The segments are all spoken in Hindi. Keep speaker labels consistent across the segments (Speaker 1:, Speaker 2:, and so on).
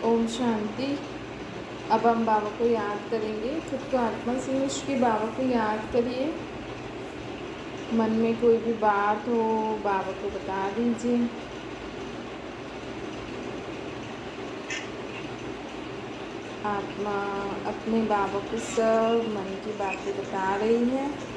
Speaker 1: ओम शांति। अब हम बाबा को याद करेंगे। खुद को आत्मा समझ के बाबा को याद करिए। मन में कोई भी बात हो बाबा को बता दीजिए। आत्मा अपने बाबा को सब मन की बातें बता रही है।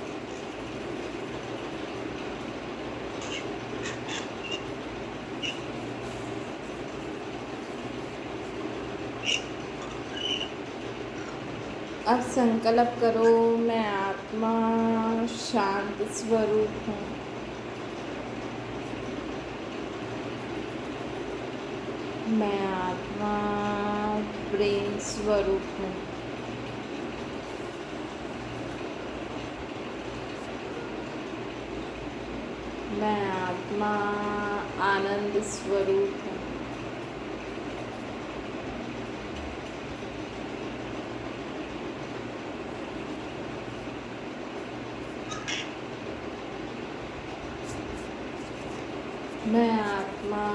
Speaker 1: अब संकल्प करो, मैं आत्मा शांत स्वरूप हूँ। मैं आत्मा प्रेम स्वरूप हूँ। मैं आत्मा आनंद स्वरूप हूँ। मैं आत्मा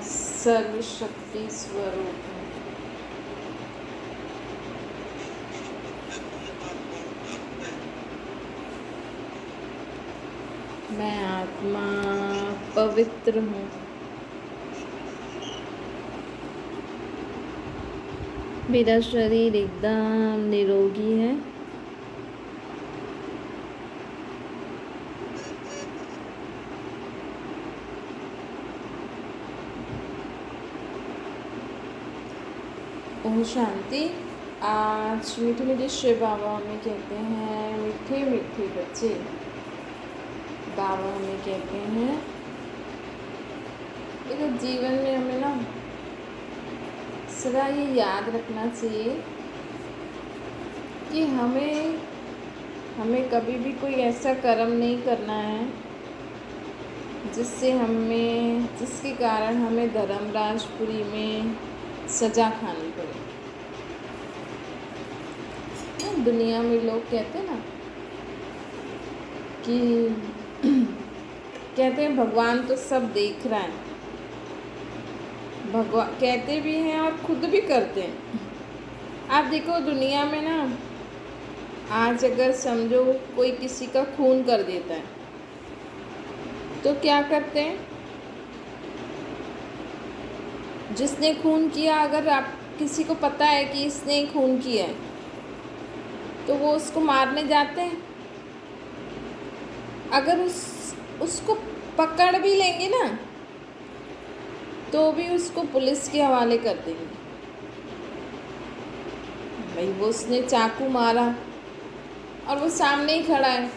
Speaker 1: सर्वशक्ति स्वरूप हूँ। मैं आत्मा पवित्र हूँ। मेरा शरीर एकदम निरोगी है। ओम शांति। आज मीठे मीठे शिव बाबा हमें कहते हैं, मीठे मीठे बच्चे बाबा हमें कहते हैं, देखो जीवन में हमें ना सदा ये याद रखना चाहिए कि हमें कभी भी कोई ऐसा कर्म नहीं करना है जिसके कारण हमें धर्मराजपुरी में सजा खानी पड़े। दुनिया में लोग कहते हैं ना कि कहते हैं भगवान तो सब देख रहा है। भगवान कहते भी हैं और खुद भी करते हैं। आप देखो दुनिया में ना, आज अगर समझो कोई किसी का खून कर देता है तो क्या करते हैं? जिसने खून किया, अगर आप किसी को पता है कि इसने खून किया है तो वो उसको मारने जाते हैं। अगर उसको पकड़ भी लेंगे ना तो भी उसको पुलिस के हवाले कर देंगे। भाई वो उसने चाकू मारा और वो सामने ही खड़ा है,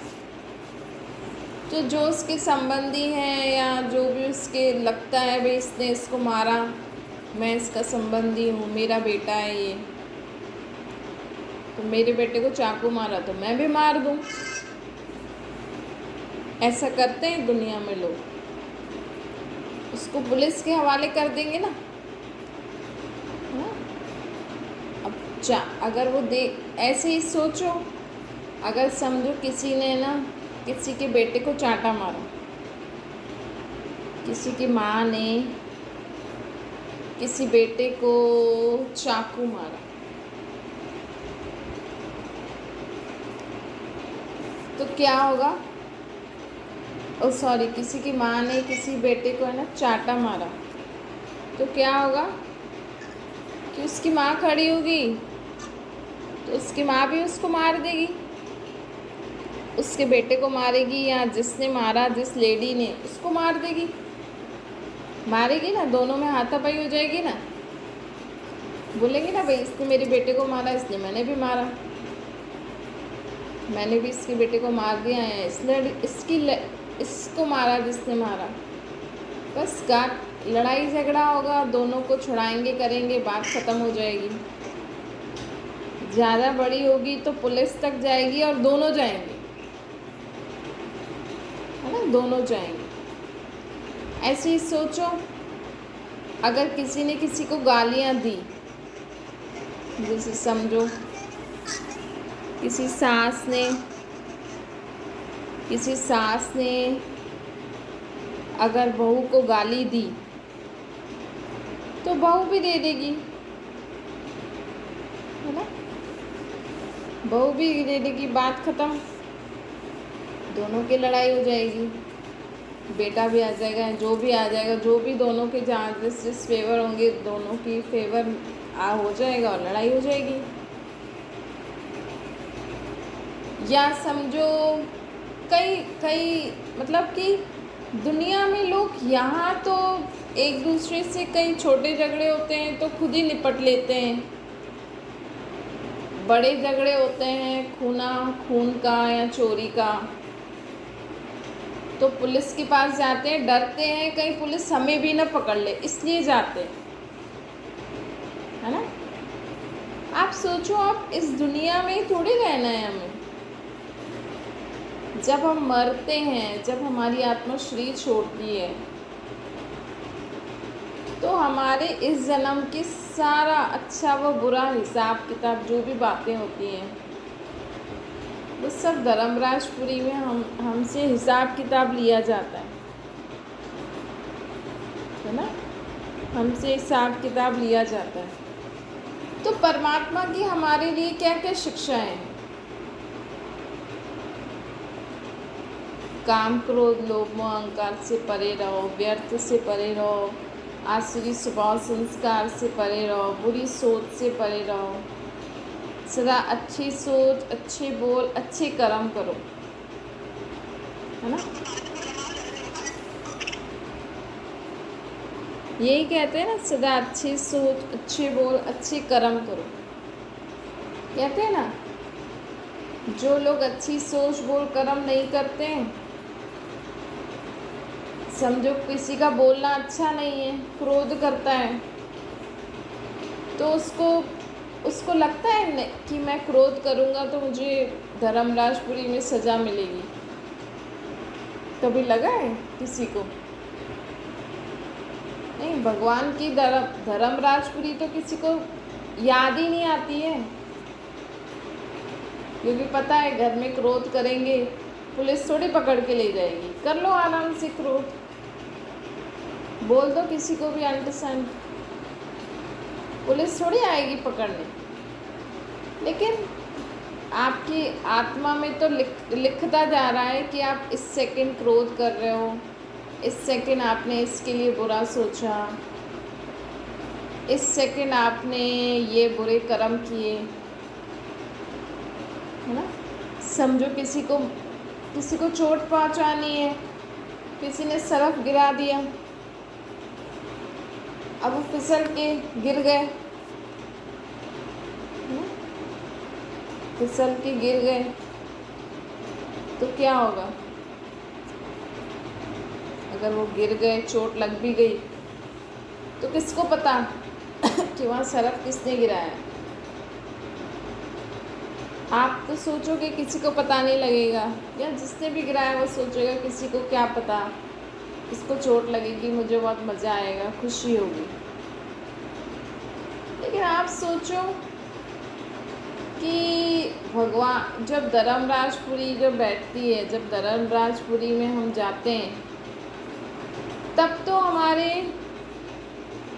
Speaker 1: तो जो उसके संबंधी हैं या जो भी उसके लगता है भाई इसने इसको मारा, मैं इसका संबंधी हूँ, मेरा बेटा है ये, तो मेरे बेटे को चाकू मारा तो मैं भी मार दूँ। ऐसा करते हैं दुनिया में लोग, उसको पुलिस के हवाले कर देंगे ना। अब अगर वो ऐसे ही सोचो, अगर समझो किसी ने ना किसी के बेटे को चांटा मारा, किसी की माँ ने किसी बेटे को चाकू मारा, तो क्या होगा? सॉरी, किसी की माँ ने किसी बेटे को है ना चांटा मारा, तो क्या होगा कि उसकी माँ खड़ी होगी तो उसकी माँ भी उसको मार देगी, उसके बेटे को मारेगी, या जिसने मारा जिस लेडी ने उसको मार देगी, मारेगी ना, दोनों में हाथापाई हो जाएगी ना। बोलेंगे ना भाई इसने मेरे बेटे को मारा इसलिए मैंने भी मारा, मैंने भी इसके बेटे को मार दिया है इसलिए इसको मारा जिसने मारा। बस लड़ाई झगड़ा होगा, दोनों को छुड़ाएंगे करेंगे, बात ख़त्म हो जाएगी। ज़्यादा बड़ी होगी तो पुलिस तक जाएगी और दोनों जाएंगे, है ना, दोनों जाएंगे। ऐसे ही सोचो, अगर किसी ने किसी को गालियाँ दी, जैसे समझो किसी सास ने अगर बहू को गाली दी तो बहू भी दे देगी, है ना। बहू भी दे देगी, बात खत्म, दोनों की लड़ाई हो जाएगी। बेटा भी आ जाएगा, जो भी आ जाएगा, जो भी दोनों के जहाँ जिस फेवर होंगे दोनों की फेवर हो जाएगा और लड़ाई हो जाएगी। या समझो कई कई मतलब कि दुनिया में लोग यहाँ तो एक दूसरे से कई छोटे झगड़े होते हैं तो खुद ही निपट लेते हैं, बड़े झगड़े होते हैं खून का या चोरी का तो पुलिस के पास जाते हैं, डरते हैं कहीं पुलिस हमें भी ना पकड़ ले, इसलिए जाते हैं, है ना। आप सोचो, आप इस दुनिया में थोड़ी रहना है हमें। जब हम मरते हैं, जब हमारी आत्मा शरीर छोड़ती है तो हमारे इस जन्म की सारा अच्छा व बुरा हिसाब किताब जो भी बातें होती हैं वो सब धर्मराजपुरी में हमसे हिसाब किताब लिया जाता है ना, हमसे हिसाब किताब लिया जाता है। तो परमात्मा की हमारे लिए क्या क्या शिक्षाएं हैं? काम क्रोध लोभ मोह अहंकार से परे रहो, व्यर्थ से परे रहो, आसुरी स्वभाव संस्कार से परे रहो, बुरी सोच से परे रहो, सदा अच्छी सोच, अच्छे बोल, अच्छे कर्म करो, है ना। यही कहते हैं ना, सदा अच्छी सोच, अच्छे बोल, अच्छे कर्म करो। कहते हैं ना, जो लोग अच्छी सोच बोल कर्म नहीं करते हैं, समझो किसी का बोलना अच्छा नहीं है, क्रोध करता है, तो उसको लगता है कि मैं क्रोध करूँगा तो मुझे धर्मराजपुरी में सज़ा मिलेगी। कभी लगा है किसी को? नहीं, भगवान की धर्मराजपुरी तो किसी को याद ही नहीं आती है, क्योंकि पता है घर में क्रोध करेंगे पुलिस थोड़ी पकड़ के ले जाएगी। कर लो आराम से क्रोध, बोल दो किसी को भी अंडरस्टैंड, पुलिस थोड़ी आएगी पकड़ने। लेकिन आपकी आत्मा में तो लिखता जा रहा है कि आप इस सेकंड क्रोध कर रहे हो, इस सेकंड आपने इसके लिए बुरा सोचा, इस सेकंड आपने ये बुरे कर्म किए, है ना। समझो किसी को चोट पहुंचानी है, किसी ने सरफ गिरा दिया, अब वो फिसल के गिर गए, फिसल के गिर गए तो क्या होगा? अगर वो गिर गए, चोट लग भी गई तो किसको पता कि वहाँ सरफ किसने गिराया? आप तो सोचोगे किसी को पता नहीं लगेगा, या जिसने भी गिराया वो सोचेगा किसी को क्या पता, इसको चोट लगेगी, मुझे बहुत मज़ा आएगा, खुशी होगी। लेकिन आप सोचो कि भगवान जब धर्मराजपुरी जब बैठती है, जब धर्मराजपुरी में हम जाते हैं, तब तो हमारे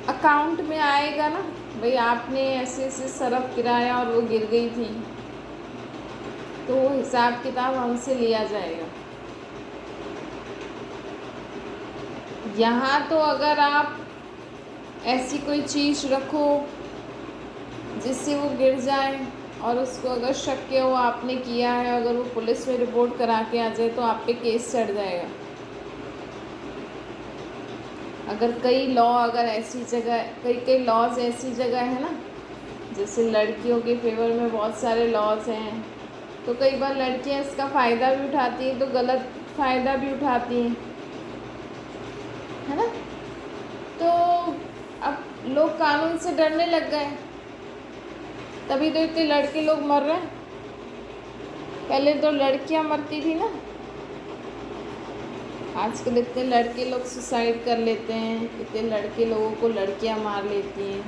Speaker 1: अकाउंट में आएगा ना, भाई आपने ऐसे ऐसे सरफ गिराया और वो गिर गई थी, तो वो हिसाब किताब हमसे लिया जाएगा। यहाँ तो अगर आप ऐसी कोई चीज़ रखो जिससे वो गिर जाए और उसको अगर शक हो आपने किया है, अगर वो पुलिस में रिपोर्ट करा के आ जाए तो आप पे केस चढ़ जाएगा। अगर कई लॉ अगर ऐसी जगह, कई लॉज ऐसी जगह है ना, जैसे लड़कियों के फेवर में बहुत सारे लॉज हैं, तो कई बार लड़कियां इसका फ़ायदा भी उठाती हैं, तो गलत फ़ायदा भी उठाती हैं, है ना। तो अब लोग कानून से डरने लग गए, तभी तो इतने लड़के लोग मर रहे हैं। पहले तो लड़कियां मरती थी ना, आजकल इतने लड़के लोग सुसाइड कर लेते हैं, इतने लड़के लोगों को लड़कियां मार लेती हैं।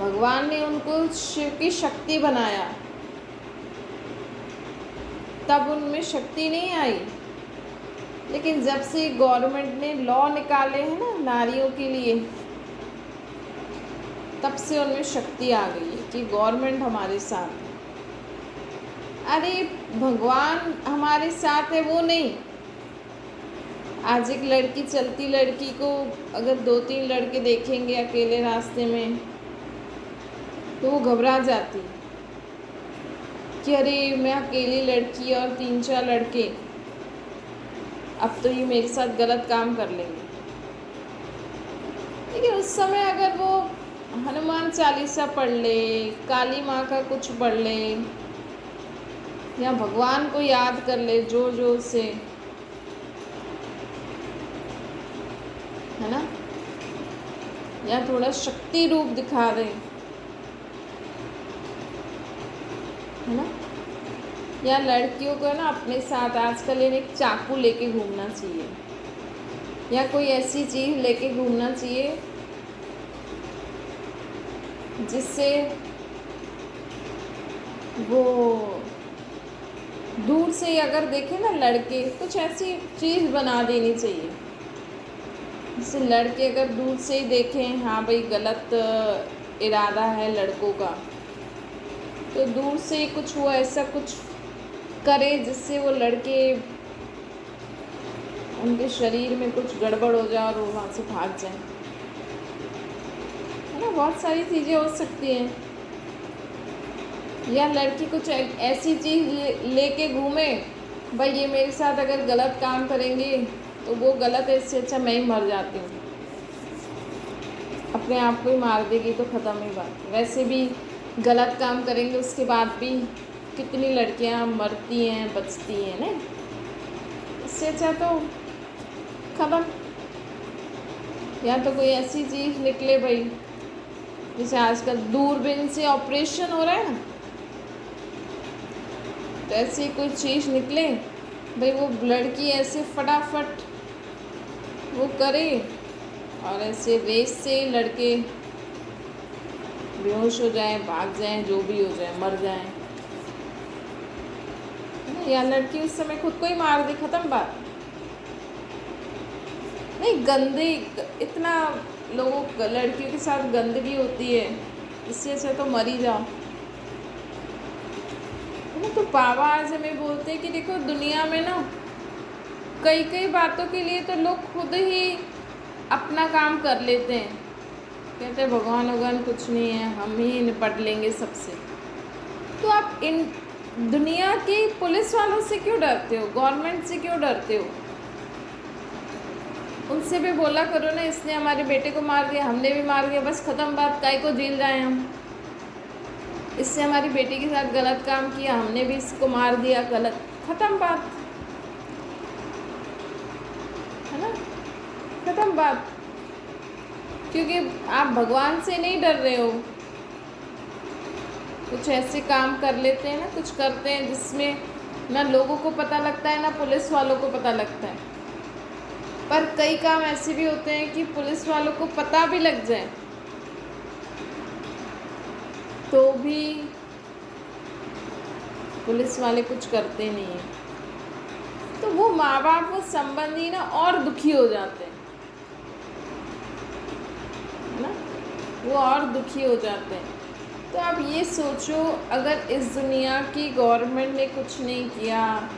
Speaker 1: भगवान ने उनको शिव की शक्ति बनाया, तब उनमें शक्ति नहीं आई। लेकिन जब से गवर्नमेंट ने लॉ निकाले हैं ना नारियों के लिए, तब से उनमें शक्ति आ गई है कि गवर्नमेंट हमारे साथ है। अरे भगवान हमारे साथ है वो नहीं। आज एक लड़की, चलती लड़की को अगर 2-3 लड़के देखेंगे अकेले रास्ते में तो वो घबरा जाती कि अरे मैं अकेली लड़की और 3-4 लड़के, अब तो ये मेरे साथ गलत काम कर लेंगे। लेकिन उस समय अगर वो हनुमान चालीसा पढ़ ले, काली माँ का कुछ पढ़ ले, या भगवान को याद कर ले जोर जोर से, है ना, या थोड़ा शक्ति रूप दिखा दे, है ना। या लड़कियों को ना अपने साथ आजकल एक चाकू लेके घूमना चाहिए, या कोई ऐसी चीज़ लेके घूमना चाहिए जिससे वो दूर से अगर देखे ना लड़के, कुछ ऐसी चीज़ बना देनी चाहिए जिससे लड़के अगर दूर से ही देखें हाँ भाई गलत इरादा है लड़कों का, तो दूर से ही कुछ वो ऐसा कुछ करे जिससे वो लड़के, उनके शरीर में कुछ गड़बड़ हो जाए और वो वहाँ से भाग जाए, है ना। बहुत सारी चीज़ें हो सकती हैं। या लड़की कुछ ऐसी चीज़ लेके घूमे, भाई ये मेरे साथ अगर गलत काम करेंगे तो वो गलत है, इससे अच्छा मैं ही मर जाती हूँ, अपने आप को ही मार देगी तो ख़त्म ही बात। वैसे भी गलत काम करेंगे उसके बाद भी कितनी लड़कियाँ मरती हैं, बचती हैं ना, इससे अच्छा तो ख़त्म। या तो कोई ऐसी चीज़ निकले भाई, जैसे आजकल दूरबीन से ऑपरेशन हो रहा है ना, तो ऐसी कोई चीज़ निकले भाई, वो लड़की ऐसे फटाफट वो करे और ऐसे रेस से लड़के बेहोश हो जाए, भाग जाए, जो भी हो जाए, मर जाए, या लड़की उस समय खुद को ही मार दे, ख़त्म बात। नहीं, गंदे इतना लोगों लड़कियों के साथ गंदगी होती है, इससे अच्छा तो मर ही जाओ। तो बाबा आज हमें बोलते हैं कि देखो दुनिया में ना कई कई बातों के लिए तो लोग खुद ही अपना काम कर लेते हैं, कहते हैं भगवान कुछ नहीं है, हम ही निपट लेंगे सबसे। तो आप इन दुनिया की पुलिस वालों से क्यों डरते हो, गवर्नमेंट से क्यों डरते हो? उनसे भी बोला करो ना, इसने हमारे बेटे को मार दिया, हमने भी मार दिया, बस ख़त्म बात, काहे को जेल जाए हम। इससे हमारी बेटी के साथ गलत काम किया, हमने भी इसको मार दिया, गलत, ख़त्म बात, है ना, ख़त्म बात। क्योंकि आप भगवान से नहीं डर रहे हो। कुछ ऐसे काम कर लेते हैं ना, कुछ करते हैं जिसमें ना लोगों को पता लगता है ना पुलिस वालों को पता लगता है। पर कई काम ऐसे भी होते हैं कि पुलिस वालों को पता भी लग जाए तो भी पुलिस वाले कुछ करते नहीं हैं। तो वो माँ बाप, वो संबंधी ना और दुखी हो जाते हैं ना, वो और दुखी हो जाते हैं। तो आप ये सोचो, अगर इस दुनिया की गवर्नमेंट ने कुछ नहीं किया,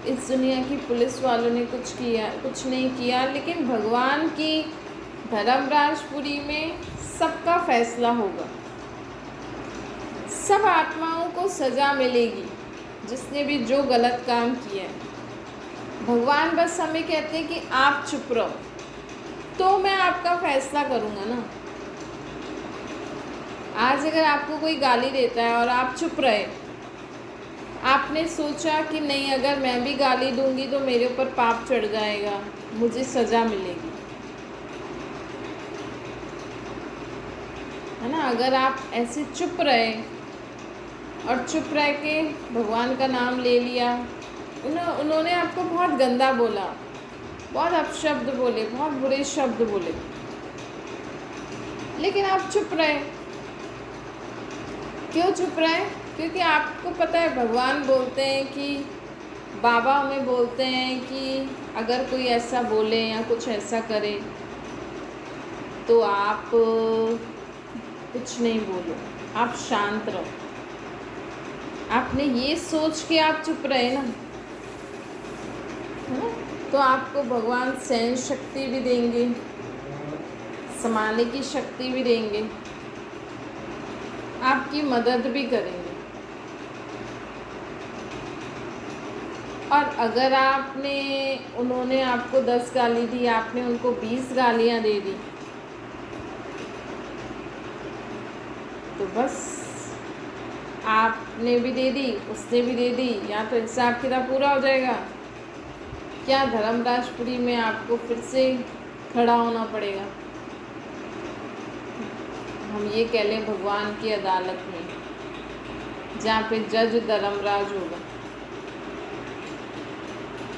Speaker 1: इस दुनिया की पुलिस वालों ने कुछ नहीं किया, लेकिन भगवान की धर्मराजपुरी में सबका फैसला होगा, सब आत्माओं को सज़ा मिलेगी जिसने भी जो गलत काम किया है। भगवान बस हमें कहते हैं कि आप चुप रहो, तो मैं आपका फैसला करूँगा ना। आज अगर आपको कोई गाली देता है और आप चुप रहे, आपने सोचा कि नहीं अगर मैं भी गाली दूंगी तो मेरे ऊपर पाप चढ़ जाएगा, मुझे सज़ा मिलेगी, है ना। अगर आप ऐसे चुप रहे और चुप रह के भगवान का नाम ले लिया, उन्होंने आपको बहुत गंदा बोला, बहुत अपशब्द बोले, बहुत बुरे शब्द बोले, लेकिन आप चुप रहे। क्यों चुप रहे? क्योंकि आपको पता है भगवान बोलते हैं कि बाबा हमें बोलते हैं कि अगर कोई ऐसा बोले या कुछ ऐसा करे तो आप कुछ नहीं बोलो, आप शांत रहो। आपने ये सोच के आप चुप रहे ना, है ना, तो आपको भगवान सहन शक्ति भी देंगे, संभालने की शक्ति भी देंगे, आपकी मदद भी करेंगे। और अगर उन्होंने आपको 10 गाली दी, आपने उनको 20 गालियां दे दी, तो बस आपने भी दे दी, उसने भी दे दी, या तो हिसाब किताब पूरा हो जाएगा, क्या धर्मराजपुरी में आपको फिर से खड़ा होना पड़ेगा। हम ये कह लें भगवान की अदालत में, जहाँ पे जज धर्मराज होगा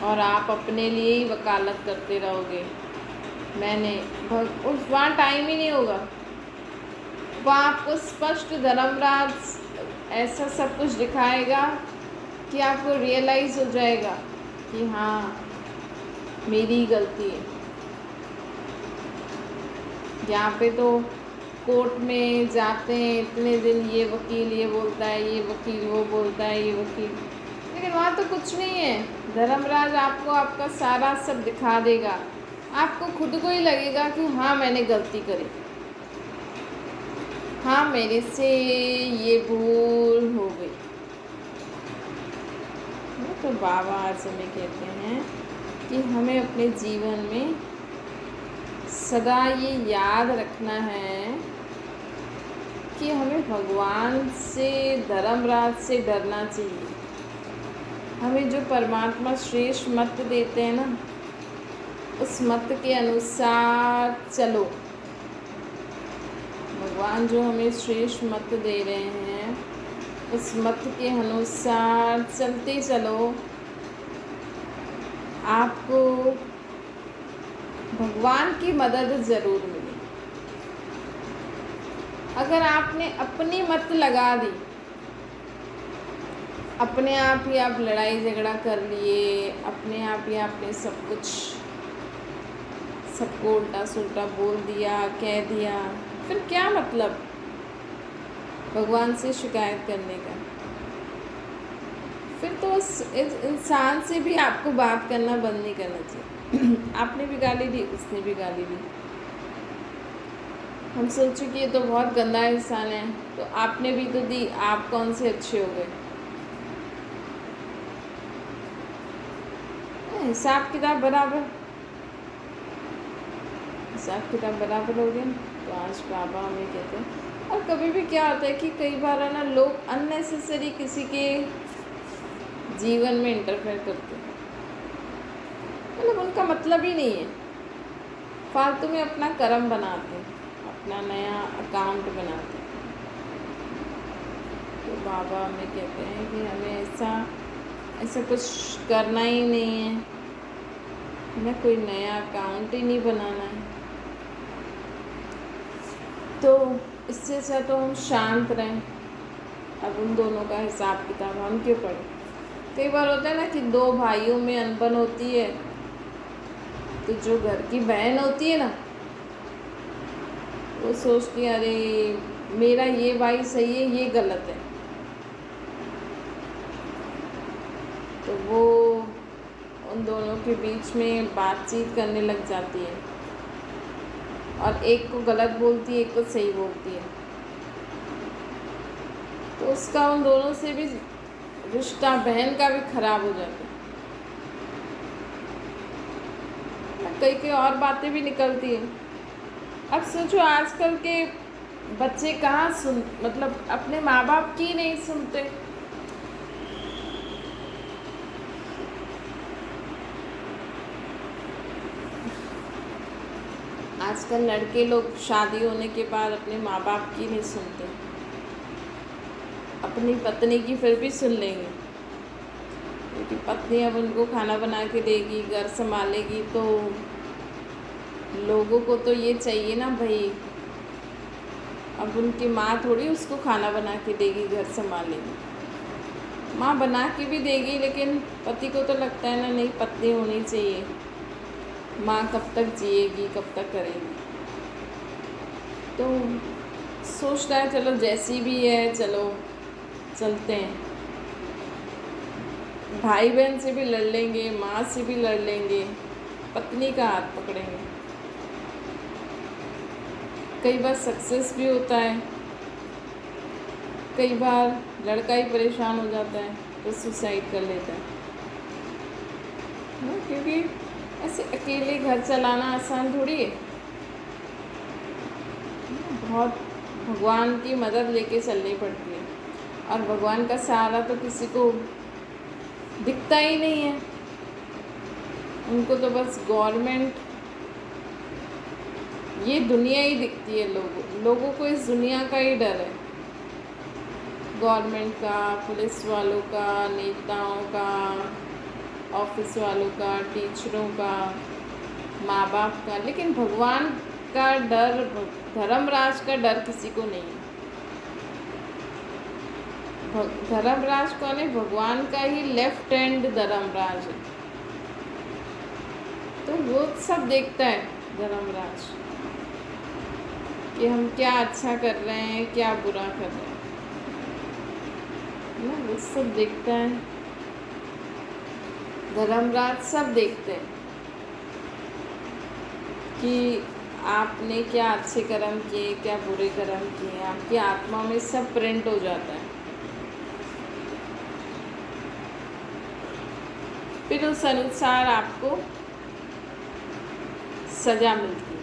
Speaker 1: और आप अपने लिए ही वकालत करते रहोगे। वहाँ टाइम ही नहीं होगा। वहाँ आपको स्पष्ट धर्मराज ऐसा सब कुछ दिखाएगा कि आपको रियलाइज़ हो जाएगा कि हाँ, मेरी गलती है। यहाँ पे तो कोर्ट में जाते हैं इतने दिन, ये वकील ये बोलता है, ये वकील वो बोलता है, ये वकील, लेकिन वहाँ तो कुछ नहीं है। धर्मराज आपको आपका सारा सब दिखा देगा। आपको खुद को ही लगेगा कि हाँ, मैंने गलती करी, हाँ, मेरे से ये भूल हो गई। तो बाबा आज हमें कहते हैं कि हमें अपने जीवन में सदा ये याद रखना है कि हमें भगवान से, धर्मराज से डरना चाहिए। हमें जो परमात्मा श्रेष्ठ मत देते हैं ना, उस मत के अनुसार चलो। भगवान जो हमें श्रेष्ठ मत दे रहे हैं, उस मत के अनुसार चलते चलो। आपको भगवान की मदद ज़रूर मिले। अगर आपने अपनी मत लगा दी, अपने आप ही आप लड़ाई झगड़ा कर लिए, अपने आप ही आपने सब कुछ, सबको उल्टा सुल्टा बोल दिया, कह दिया, फिर क्या मतलब भगवान से शिकायत करने का। फिर तो उस इंसान से भी आपको बात करना बंद नहीं करना चाहिए। आपने भी गाली दी, उसने भी गाली दी, हम सोचे कि ये तो बहुत गंदा इंसान है, तो आपने भी तो दी, आप कौन से अच्छे हो गए। हिसाब किताब बराबर, हिसाब किताब बराबर हो गया। तो आज बाबा हमें कहते हैं। और कभी भी क्या होता है कि कई बार है ना, लोग अननेसेसरी किसी के जीवन में इंटरफेयर करते हैं, मतलब उनका मतलब ही नहीं है, फालतू में अपना कर्म बनाते हैं, अपना नया अकाउंट बनाते हैं। तो बाबा हमें कहते हैं कि हमें ऐसा कुछ करना ही नहीं है, हमें कोई नया अकाउंट ही नहीं बनाना है। तो इससे अच्छा तो हम शांत रहें। अब उन दोनों का हिसाब किताब हम क्यों पढ़ें। कई बार होता है ना कि दो भाइयों में अनबन होती है, तो जो घर की बहन होती है ना, वो सोचती है अरे मेरा ये भाई सही है, ये गलत है, तो वो उन दोनों के बीच में बातचीत करने लग जाती है, और एक को गलत बोलती है, एक को सही बोलती है। तो उसका उन दोनों से भी रिश्ता, बहन का भी खराब हो जाता है। कई और बातें भी निकलती हैं। अब सोचो आजकल के बच्चे कहाँ मतलब अपने माँ बाप की नहीं सुनते। आजकल लड़के लोग शादी होने के बाद अपने माँ बाप की नहीं सुनते, अपनी पत्नी की फिर भी सुन लेंगे, क्योंकि पत्नी अब उनको खाना बना के देगी, घर संभालेगी, तो लोगों को तो ये चाहिए ना भाई। अब उनकी माँ थोड़ी उसको खाना बना के देगी, घर संभालेगी। माँ बना के भी देगी, लेकिन पति को तो लगता है ना, नहीं पत्नी होनी चाहिए, माँ कब तक जिएगी, कब तक करेगी। तो सोचता है चलो जैसी भी है चलो चलते हैं, भाई बहन से भी लड़ लेंगे, माँ से भी लड़ लेंगे, पत्नी का हाथ पकड़ेंगे। कई बार सक्सेस भी होता है, कई बार लड़का ही परेशान हो जाता है तो सुसाइड कर लेता है ना, क्योंकि ऐसे अकेले घर चलाना आसान थोड़ी है। बहुत भगवान की मदद लेके चलनी पड़ती है, और भगवान का सहारा तो किसी को दिखता ही नहीं है। उनको तो बस गवर्नमेंट, ये दुनिया ही दिखती है। लोगों को इस दुनिया का ही डर है, गवर्नमेंट का, पुलिस वालों का, नेताओं का, ऑफिस वालों का, टीचरों का, माँ बाप का। लेकिन भगवान का डर, धर्मराज का डर किसी को नहीं है। धर्मराज कौन है? भगवान का ही लेफ्ट हैंड धर्मराज है, तो वो सब देखता है धर्मराज कि हम क्या अच्छा कर रहे हैं, क्या बुरा कर रहे हैं ना, वो सब देखता है धर्मराज। सब देखते हैं कि आपने क्या अच्छे कर्म किए, क्या बुरे कर्म किए, आपकी आत्मा में सब प्रिंट हो जाता है। फिर उस अनुसार आपको सजा मिलती है।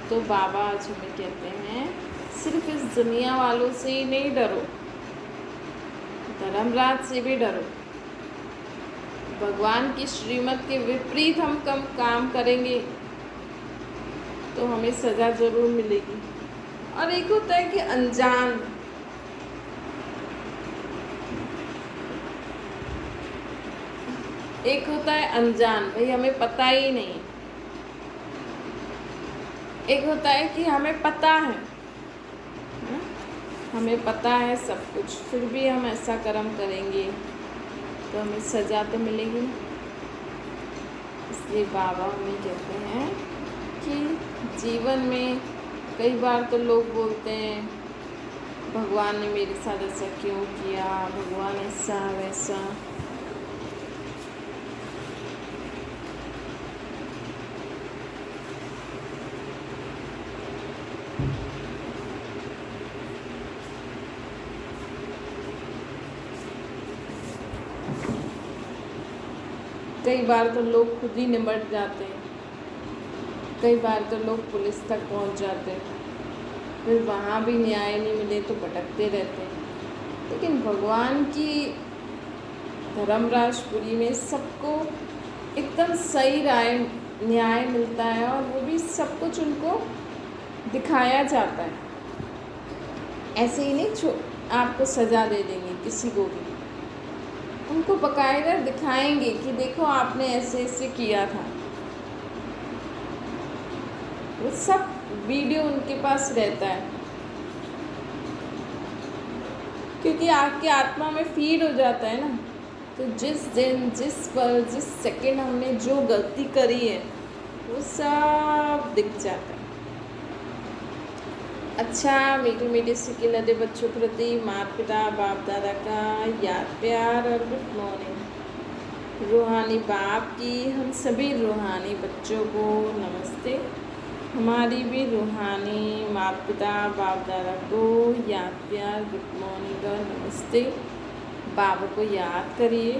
Speaker 1: तो बाबा आज हमें कहते हैं सिर्फ इस दुनिया वालों से ही नहीं डरो, धर्मराज से भी डरो। भगवान की श्रीमत के विपरीत हम कम काम करेंगे तो हमें सज़ा ज़रूर मिलेगी। और एक होता है कि अनजान, एक होता है अनजान, भाई हमें पता ही नहीं। एक होता है कि हमें पता है, हमें पता है सब कुछ, फिर भी हम ऐसा कर्म करेंगे तो हमें सज़ा तो मिलेगी ना। इसलिए बाबा हमें कहते हैं कि जीवन में कई बार तो लोग बोलते हैं भगवान ने मेरे साथ ऐसा क्यों किया, भगवान ऐसा वैसा। कई बार तो लोग खुद ही निमट जाते हैं, कई बार तो लोग पुलिस तक पहुंच जाते हैं, फिर वहाँ भी न्याय नहीं मिले तो भटकते रहते हैं। लेकिन भगवान की धर्मराजपुरी में सबको एकदम सही न्याय मिलता है, और वो भी सब कुछ उनको दिखाया जाता है। ऐसे ही नहीं आपको सज़ा दे देंगे किसी को भी, उनको बकायदा दिखाएंगे कि देखो आपने ऐसे ऐसे किया था। वो सब वीडियो उनके पास रहता है, क्योंकि आपकी आत्मा में फीड हो जाता है ना। तो जिस दिन, जिस पल, जिस सेकंड हमने जो गलती करी है वो सब दिख जाता है। अच्छा, मीठे मीठे सिक्के लदे बच्चों प्रति माता पिता बाप दादा का याद प्यार और गुड मॉर्निंग। रूहानी बाप की हम सभी रूहानी बच्चों को नमस्ते। हमारी भी रूहानी माता पिता बाप दादा को याद प्यार गुड मॉर्निंग और नमस्ते। बाबा को याद करिए,